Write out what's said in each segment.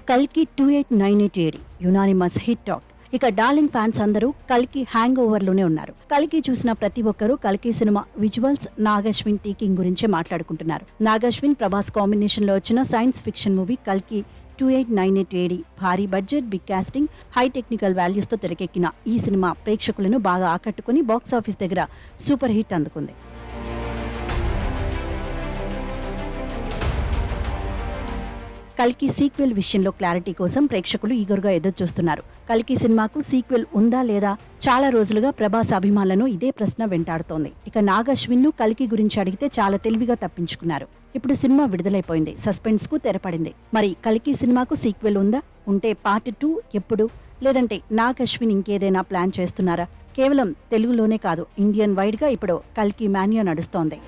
కల్కి 2898 unanimous hit talk. ఇక darling fans అందరూ కల్కి హ్యాంగ్ ఓవర్లోనే ఉన్నారు. కల్కి చూసిన ప్రతి ఒక్కరూ కల్కి సినిమా విజువల్స్, నాగశ్విన్ టీకింగ్ గురించే మాట్లాడుకుంటున్నారు. నాగశ్విన్, ప్రభాస్ కాంబినేషన్ లో వచ్చిన సైన్స్ ఫిక్షన్ మూవీ కల్కి 2898 భారీ budget, big casting, high technical values తో తెరకెక్కిన ఈ సినిమా ప్రేక్షకులను బాగా ఆకట్టుకుని బాక్సాఫీస్ దగ్గర సూపర్ హిట్ అందుకుంది. కల్కి సీక్వెల్ విషయంలో క్లారిటీ కోసం ప్రేక్షకులు ఈగర్గా ఎదురుచూస్తున్నారు. కల్కి సినిమాకు సీక్వెల్ ఉందా లేదా? చాలా రోజులుగా ప్రభాస్ అభిమానులను ఇదే ప్రశ్న వెంటాడుతోంది. ఇక నాగశ్విన్ ను కల్కి గురించి అడిగితే చాలా తెలివిగా తప్పించుకున్నారు. ఇప్పుడు సినిమా విడుదలైపోయింది, సస్పెన్స్ కు తెరపడింది. మరి కల్కి సినిమాకు సీక్వెల్ ఉందా? ఉంటే పార్ట్ 2 ఎప్పుడు? లేదంటే నాగశ్విన్ ఇంకేదైనా ప్లాన్ చేస్తున్నారా? కేవలం తెలుగులోనే కాదు, ఇండియన్ వైడ్ గా ఇప్పుడు కల్కి మాన్యా నడుస్తోంది.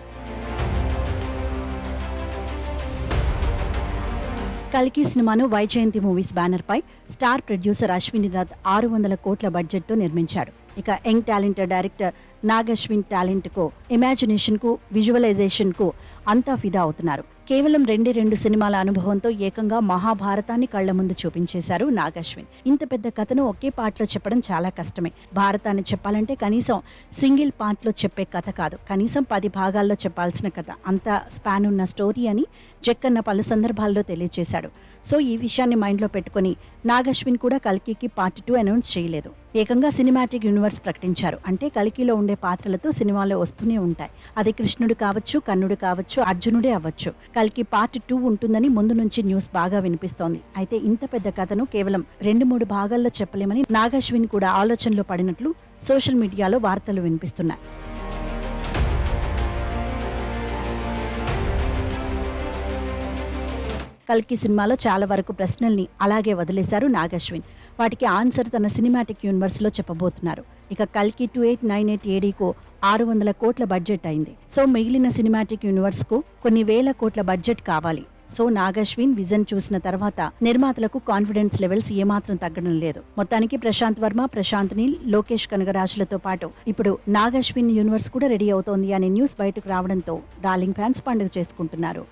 కల్కి సినిమాను వైజయంతి మూవీస్ బ్యానర్ పై స్టార్ ప్రొడ్యూసర్ అశ్విని దత్ 600 కోట్ల బడ్జెట్ తో నిర్మించాడు. ఇక young talented director Nag Ashwin talent కు, ఇమాజినేషన్ కు, విజువలైజేషన్ కు అంతా ఫిదా అవుతున్నారు. కేవలం 2 సినిమాల అనుభవంతో ఏకంగా మహాభారతాన్ని కళ్ల ముందు చూపించేశారు నాగశ్విన్. ఇంత పెద్ద కథను ఒకే పార్ట్లో చెప్పడం చాలా కష్టమే. భారతాన్ని చెప్పాలంటే కనీసం సింగిల్ పార్ట్లో చెప్పే కథ కాదు, కనీసం 10 భాగాల్లో చెప్పాల్సిన కథ. అంత స్పాన్ ఉన్న స్టోరీ అని జక్కన్న పలు సందర్భాల్లో తెలియజేశాడు. సో ఈ విషయాన్ని మైండ్లో పెట్టుకుని నాగశ్విన్ కూడా కల్కికి పార్ట్ 2 అనౌన్స్ చేయలేదు. ఏకంగా సినిమాటిక్ యూనివర్స్ ప్రకటించారు. అంటే కల్కిలో ఉండే పాత్రలతో సినిమాలో వస్తూనే ఉంటాయి. అది కృష్ణుడు కావచ్చు, కర్ణుడు కావచ్చు, అర్జునుడే అవ్వచ్చు. కల్కి పార్ట్ 2 ఉంటుందని ముందు నుంచి న్యూస్ బాగా వినిపిస్తోంది. అయితే ఇంత పెద్ద కథను కేవలం 2-3 భాగాల్లో చెప్పలేమని నాగశ్విన్ కూడా ఆలోచనలో పడినట్లు సోషల్ మీడియాలో వార్తలు వినిపిస్తున్నాయి. కల్కి సినిమాలో చాలా వరకు ప్రశ్నల్ని అలాగే వదిలేశారు నాగశ్విన్. వాటికి ఆన్సర్ తన సినిమాటిక్ యూనివర్స్ లో చెప్పబోతున్నారు. ఇక కల్కి 2898 ఏడీకు 600 కోట్ల బడ్జెట్ అయింది. సో మిగిలిన సినిమాటిక్ యూనివర్స్ కు కొన్ని వేల కోట్ల బడ్జెట్ కావాలి. సో నాగశ్విన్ విజన్ చూసిన తర్వాత నిర్మాతలకు కాన్ఫిడెన్స్ లెవెల్స్ ఏమాత్రం తగ్గడం లేదు. మొత్తానికి ప్రశాంత్ వర్మ, ప్రశాంత్ నీల్, లోకేష్ కనగరాజులతో పాటు ఇప్పుడు నాగశ్విన్ యూనివర్స్ కూడా రెడీ అవుతోంది అనే న్యూస్ బయటకు రావడంతో డార్లింగ్ ఫ్యాన్స్ పండుగ చేసుకుంటున్నారు.